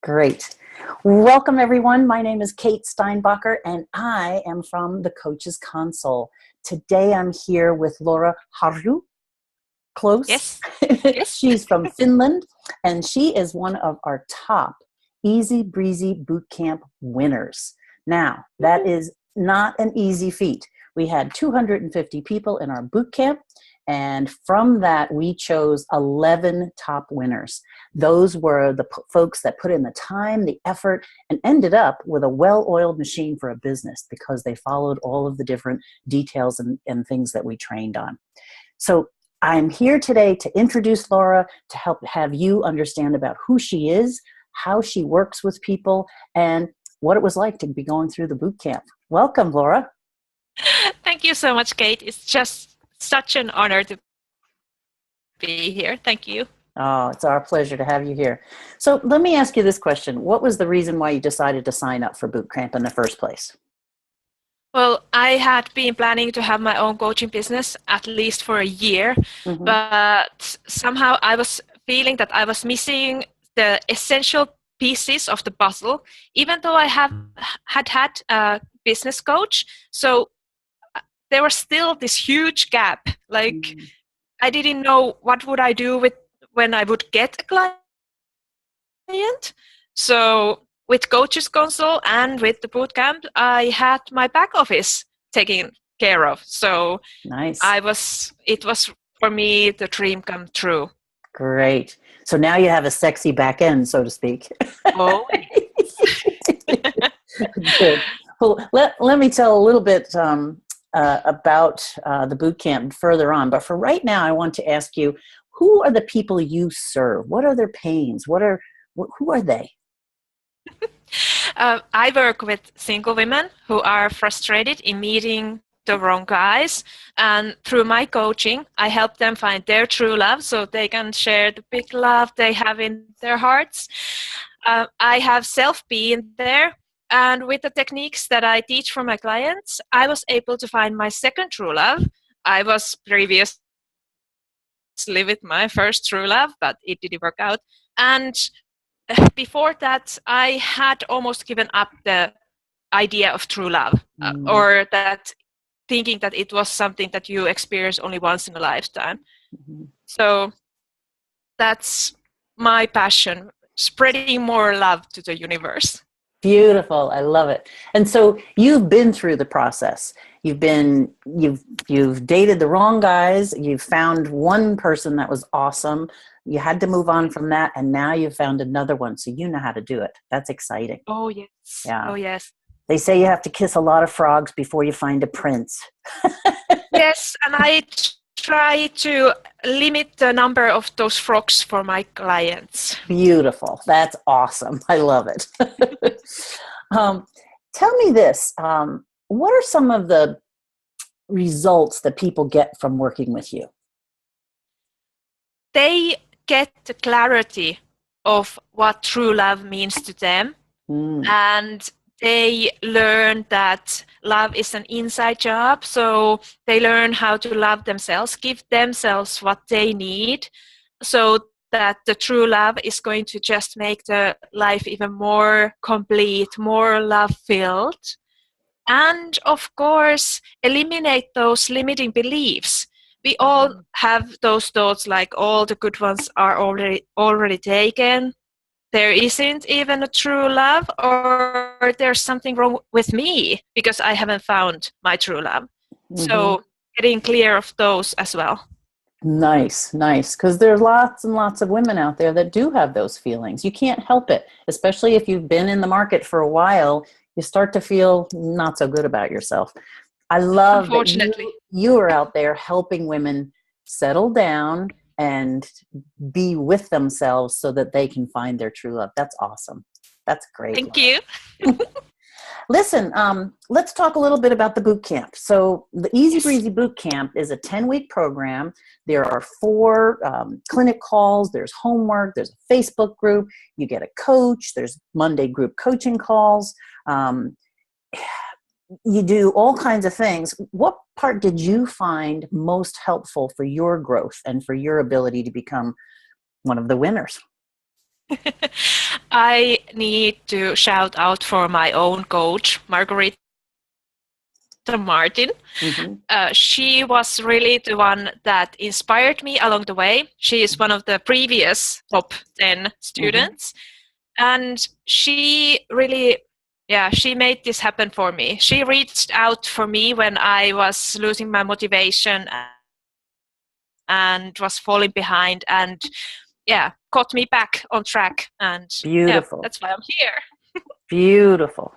Great. Welcome, everyone. My name is Kate Steinbacher, and I am from the Coaches Console. Today, I'm here with Laura Harju. Close. Yes. Yes. She's from Finland, and she is one of our top Easy Breezy Bootcamp winners. Now, that is not an easy feat. We had 250 people in our bootcamp, and from that, we chose 11 top winners. Those were the folks that put in the time, the effort, and ended up with a well-oiled machine for a business because they followed all of the different details and things that we trained on. So I'm here today to introduce Laura, to help have you understand about who she is, how she works with people, and what it was like to be going through the bootcamp. Welcome, Laura. Thank you so much, Kate. It's just such an honor to be here. Thank you. Oh, it's our pleasure to have you here. So let me ask you this question. What was the reason why you decided to sign up for bootcamp in the first place? Well, I had been planning to have my own coaching business at least for a year, but somehow I was feeling that I was missing the essential pieces of the puzzle, even though I had a business coach. So there was still this huge gap. Like I didn't know what would I do with when I would get a client. So with Coaches Console and with the bootcamp, I had my back office taken care of. So nice. It was for me the dream come true. Great. So now you have a sexy back end, so to speak. Oh. Good. Well, let me tell a little bit about the bootcamp further on. But for right now, I want to ask you, who are the people you serve? What are their pains? Who are they? I work with single women who are frustrated in meeting the wrong guys, and through my coaching I help them find their true love so they can share the big love they have in their hearts. I have self been there, and with the techniques that I teach for my clients, I was able to find my second true love. I was previously with my first true love, but it didn't work out, and before that I had almost given up the idea of true love, or that thinking that it was something that you experience only once in a lifetime. So that's my passion, spreading more love to the universe. Beautiful. I love it. And so you've been through the process. You've dated the wrong guys. You've found one person that was awesome. You had to move on from that, and now you've found another one. So you know how to do it. That's exciting. Oh, yes. Yeah. Oh, yes. They say you have to kiss a lot of frogs before you find a prince. Yes, and I try to limit the number of those frogs for my clients. Beautiful. That's awesome. I love it. Tell me this. What are some of the results that people get from working with you? They get the clarity of what true love means to them, and they learn that love is an inside job. So they learn how to love themselves, give themselves what they need, so that the true love is going to just make the life even more complete, more love-filled. And of course, eliminate those limiting beliefs. We all have those thoughts like all the good ones are already taken. There isn't even a true love, or there's something wrong with me because I haven't found my true love. So getting clear of those as well. Nice. Because there's lots and lots of women out there that do have those feelings. You can't help it, especially if you've been in the market for a while. You start to feel not so good about yourself. I love that you are out there helping women settle down and be with themselves so that they can find their true love. That's awesome. That's great. Thank you. Listen, let's talk a little bit about the boot camp. So the Easy Breezy Boot Camp is a 10-week program. There are 4 clinic calls. There's homework. There's a Facebook group. You get a coach. There's Monday group coaching calls. You do all kinds of things. What part did you find most helpful for your growth and for your ability to become one of the winners? I need to shout out for my own coach, Margarita Martin. She was really the one that inspired me along the way. She is one of the previous top 10 students. And she really, she made this happen for me. She reached out for me when I was losing my motivation and was falling behind, and got me back on track. And beautiful. That's why I'm here. Beautiful.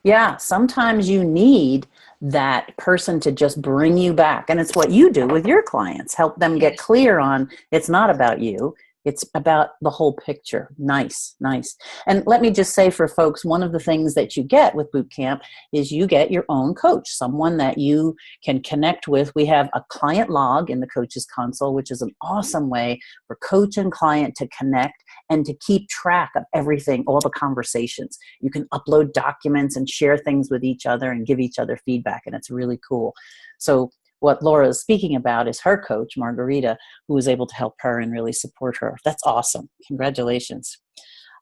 Yeah, sometimes you need that person to just bring you back. And it's what you do with your clients. Help them get clear on it's not about you. It's about the whole picture. Nice, nice. And let me just say for folks, one of the things that you get with Bootcamp is you get your own coach, someone that you can connect with. We have a client log in the coach's console, which is an awesome way for coach and client to connect and to keep track of everything, all the conversations. You can upload documents and share things with each other and give each other feedback, and it's really cool. So what Laura is speaking about is her coach, Margarita, who was able to help her and really support her. That's awesome. Congratulations.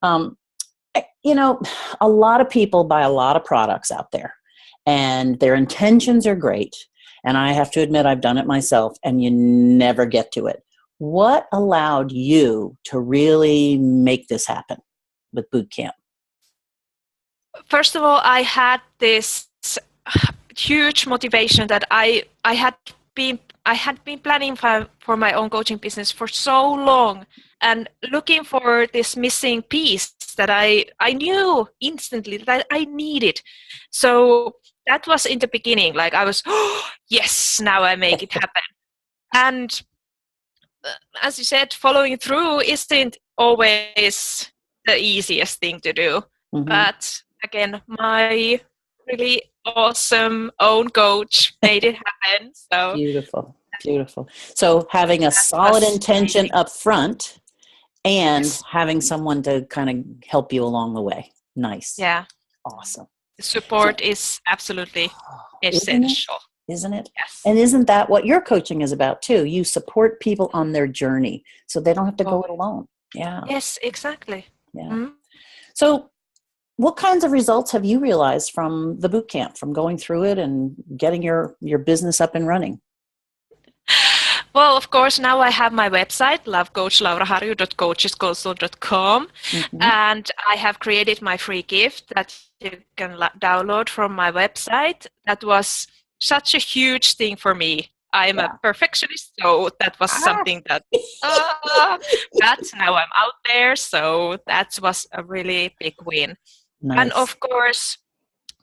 You know, a lot of people buy a lot of products out there, and their intentions are great. And I have to admit, I've done it myself, and you never get to it. What allowed you to really make this happen with Bootcamp? First of all, I had this huge motivation that I had been planning for my own coaching business for so long, and looking for this missing piece that I knew instantly that I needed. So that was in the beginning, like I was, yes, now I make it happen. And as you said, following through isn't always the easiest thing to do. But again, my really awesome own coach made it happen. So beautiful, beautiful. So having a solid intention up front and having someone to kind of help you along the way. Nice. Yeah. Awesome. The support is absolutely essential. Isn't it? Yes. And isn't that what your coaching is about too? You support people on their journey so they don't have to go it alone. Yeah. Yes, exactly. Yeah. So what kinds of results have you realized from the bootcamp, from going through it and getting your business up and running? Well, of course, now I have my website, lovecoachlauraharju.coachesconsole.com, and I have created my free gift that you can download from my website. That was such a huge thing for me. I'm a perfectionist, so that was something that, but now I'm out there, so that was a really big win. Nice. And of course,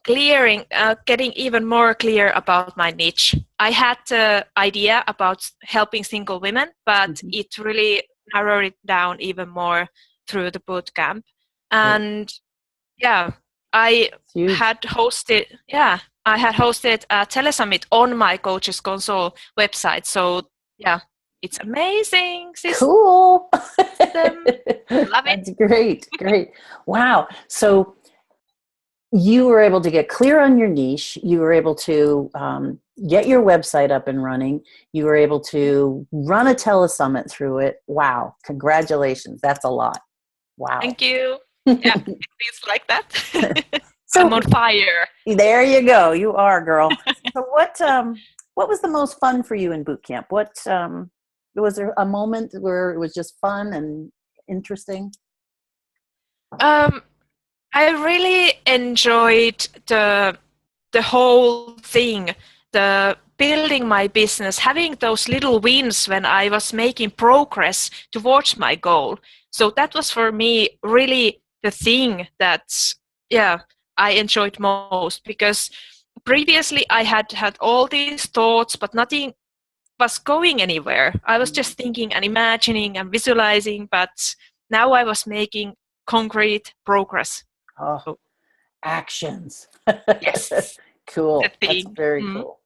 getting even more clear about my niche. I had the idea about helping single women, but it really narrowed it down even more through the bootcamp. And I had hosted a telesummit on my Coaches Console website. So it's amazing. Cool. Love it. That's great. Great. Wow. So you were able to get clear on your niche. You were able to get your website up and running. You were able to run a telesummit through it. Wow. Congratulations. That's a lot. Wow. Thank you. Yeah, it feels like that. So I'm on fire. There you go. You are, girl. So what was the most fun for you in bootcamp? What was there a moment where it was just fun and interesting? I really enjoyed the whole thing, the building my business, having those little wins when I was making progress towards my goal. So that was for me really the thing that I enjoyed most, because previously I had all these thoughts, but nothing was going anywhere. I was just thinking and imagining and visualizing, but now I was making concrete progress. Oh, actions. Yes. Cool. That's very cool.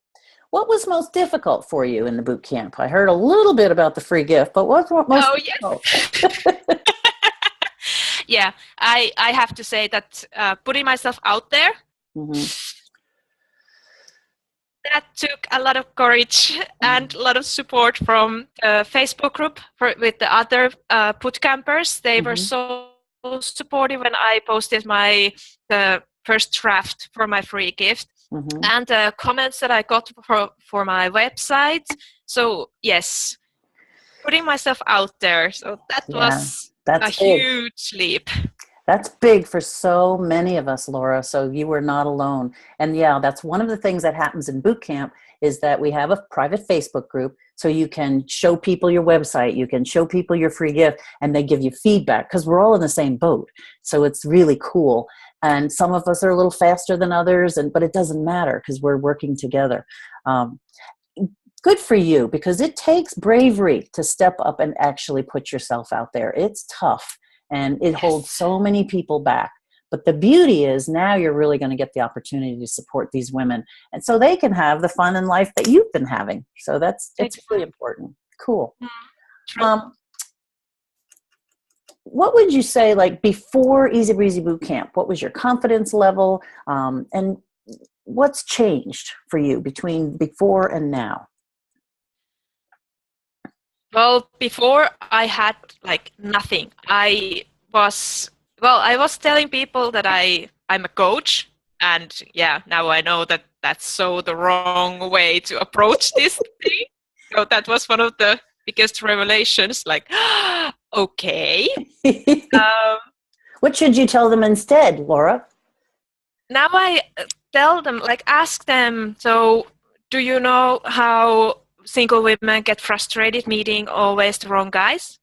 What was most difficult for you in the boot camp? I heard a little bit about the free gift, but what's most difficult? Yes. I have to say that putting myself out there, that took a lot of courage and a lot of support from the Facebook group with the other boot campers. They were so supportive when I posted the first draft for my free gift, and the comments that I got for my website. So yes, putting myself out there. So that was a huge leap. That's big for so many of us, Laura. So you were not alone. And yeah, that's one of the things that happens in Bootcamp is that we have a private Facebook group. So you can show people your website, you can show people your free gift, and they give you feedback because we're all in the same boat. So it's really cool. And some of us are a little faster than others, but it doesn't matter because we're working together. Good for you, because it takes bravery to step up and actually put yourself out there. It's tough. And it holds so many people back. But the beauty is now you're really going to get the opportunity to support these women. And so they can have the fun in life that you've been having. So it's really important. Cool. What would you say, like before Easy Breezy Bootcamp, what was your confidence level? And what's changed for you between before and now? Well, before I had like nothing. I was telling people that I'm a coach, and yeah, now I know that that's so the wrong way to approach this thing. So that was one of the biggest revelations. Like, okay. What should you tell them instead, Laura? Now I tell them, like, ask them. So, do you know how single women get frustrated meeting always the wrong guys?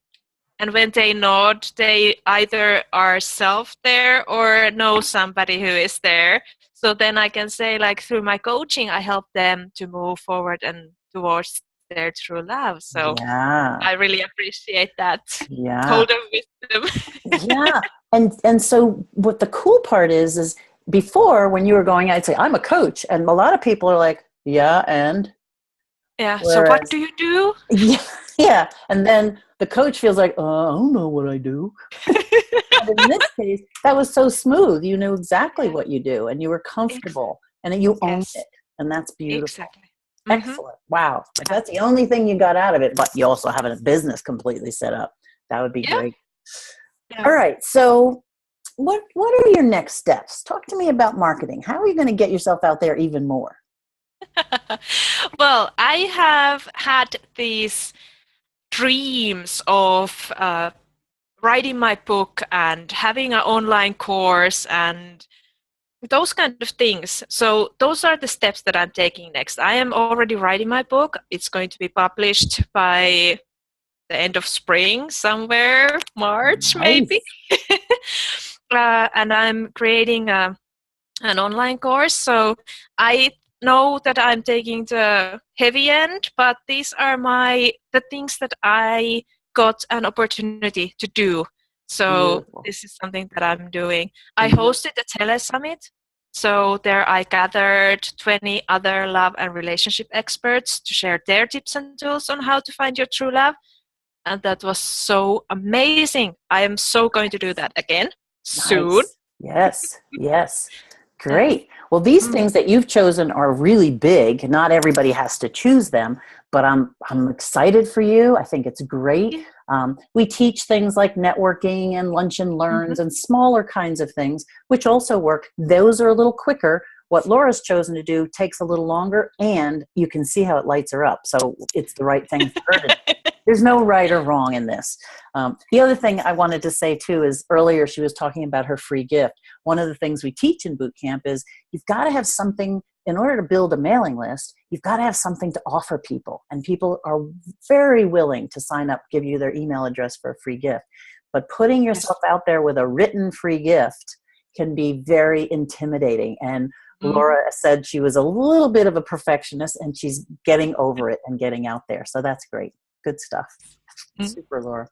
And when they nod, they either are self there or know somebody who is there. So then I can say, like, through my coaching, I help them to move forward and towards their true love. So I really appreciate that. Hold of wisdom. And so what the cool part is before when you were going, I'd say, I'm a coach. And a lot of people are like, yeah, and? Yeah. Whereas, so what do you do? Yeah. And then the coach feels like, I don't know what I do. But in this case, that was so smooth. You knew exactly what you do and you were comfortable and you owned it. And that's beautiful. Exactly. Excellent. Wow. If that's the only thing you got out of it, but you also have a business completely set up, that would be great. Yeah. All right. So what are your next steps? Talk to me about marketing. How are you going to get yourself out there even more? Well, I have had these dreams of writing my book and having an online course and those kind of things. So those are the steps that I'm taking next. I am already writing my book. It's going to be published by the end of spring, somewhere March, maybe. And I'm creating an online course. So I know that I'm taking the heavy end, but these are the things that I got an opportunity to do. So this is something that I'm doing. I hosted a telesummit. So there I gathered 20 other love and relationship experts to share their tips and tools on how to find your true love. And that was so amazing. I am so going to do that again soon. Yes. Great. Well, these things that you've chosen are really big. Not everybody has to choose them, but I'm excited for you. I think it's great. We teach things like networking and lunch and learns and smaller kinds of things, which also work. Those are a little quicker. What Laura's chosen to do takes a little longer, and you can see how it lights her up. So it's the right thing for her to do. There's no right or wrong in this. The other thing I wanted to say too is earlier she was talking about her free gift. One of the things we teach in Bootcamp is you've got to have something in order to build a mailing list. You've got to have something to offer people, and people are very willing to sign up, give you their email address for a free gift. But putting yourself out there with a written free gift can be very intimidating. And Laura said she was a little bit of a perfectionist, and she's getting over it and getting out there. So that's great. Good stuff. Super, Laura.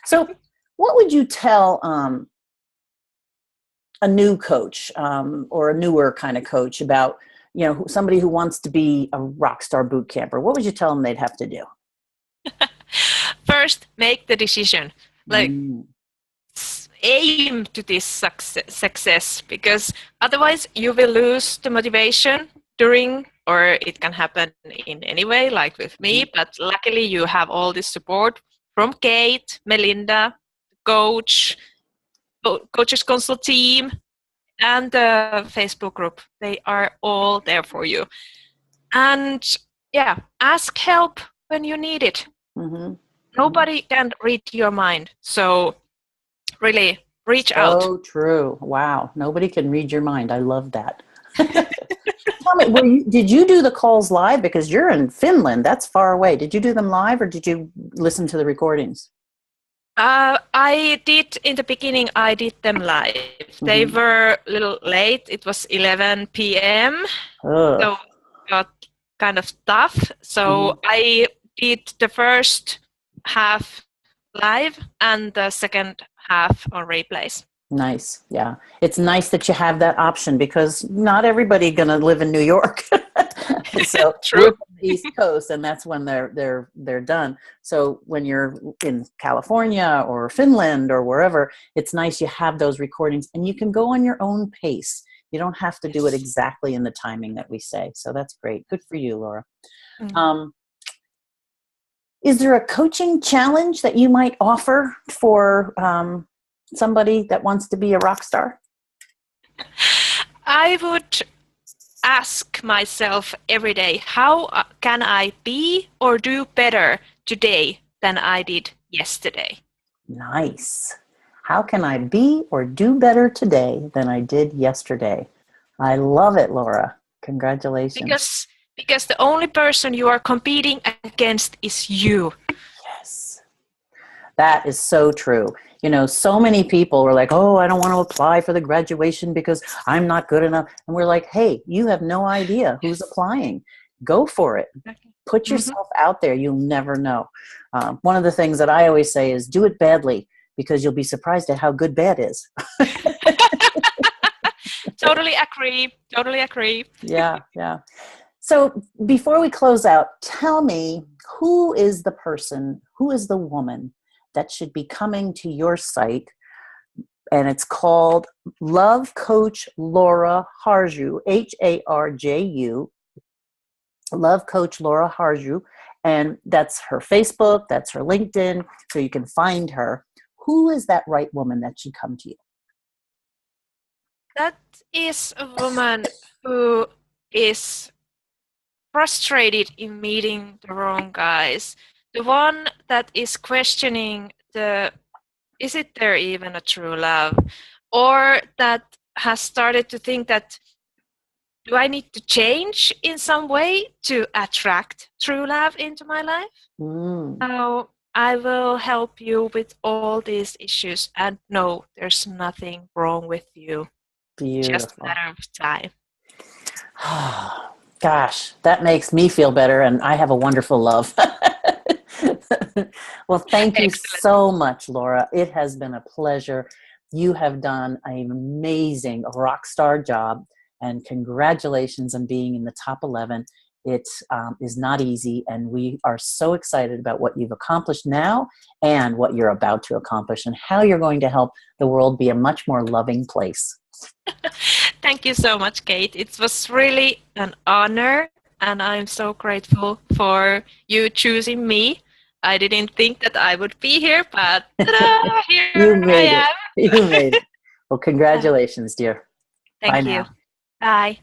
So what would you tell a new coach or a newer kind of coach about, somebody who wants to be a rock star boot camper? What would you tell them they'd have to do? First, make the decision. Like, aim to this success, because otherwise you will lose the motivation during, or it can happen in any way, like with me. But luckily you have all this support from Kate, Melinda, coach, Coaches Consult team, and the Facebook group. They are all there for you. And yeah, ask help when you need it. Mm-hmm. Nobody can read your mind. So really reach out. So true. Wow. Nobody can read your mind. I love that. Tell me, did you do the calls live? Because you're in Finland. That's far away. Did you do them live or did you listen to the recordings? I did, in the beginning, I did them live. Mm-hmm. They were a little late. It was 11 p.m. Ugh. So it got kind of tough. So I did the first half live and the second half on replays. Nice. Yeah. It's nice that you have that option because not everybody going to live in New York. So True. we're from the East Coast and that's when they're done. So when you're in California or Finland or wherever, it's nice you have those recordings and you can go on your own pace. You don't have to do it exactly in the timing that we say. So that's great. Good for you, Laura. Mm-hmm. Is there a coaching challenge that you might offer for somebody that wants to be a rock star? I would ask myself every day, how can I be or do better today than I did yesterday? Nice. How can I be or do better today than I did yesterday? I love it, Laura. Congratulations. Because the only person you are competing against is you. Yes. That is so true. You know, so many people were like, oh, I don't want to apply for the graduation because I'm not good enough. And we're like, hey, you have no idea who's applying. Go for it. Put yourself out there. You'll never know. One of the things that I always say is do it badly because you'll be surprised at how good bad is. Totally agree. Yeah. So before we close out, tell me, who is the person, who is the woman that should be coming to your site? And it's called Love Coach Laura Harju, Harju, Love Coach Laura Harju. And that's her Facebook, that's her LinkedIn, so you can find her. Who is that right woman that should come to you? That is a woman who is frustrated in meeting the wrong guys. The one that is questioning is it there even a true love? Or that has started to think that, do I need to change in some way to attract true love into my life? So I will help you with all these issues. And no, there's nothing wrong with you. Beautiful. Just a matter of time. Gosh, that makes me feel better, and I have a wonderful love. Well, thank you so much, Laura. It has been a pleasure. You have done an amazing rock star job, and congratulations on being in the top 11. It is not easy, and we are so excited about what you've accomplished now and what you're about to accomplish and how you're going to help the world be a much more loving place. Thank you so much, Kate. It was really an honor, and I'm so grateful for you choosing me. I didn't think that I would be here, but ta-da, here I am. You made it. Well, congratulations, dear. Thank you. Bye now. Bye.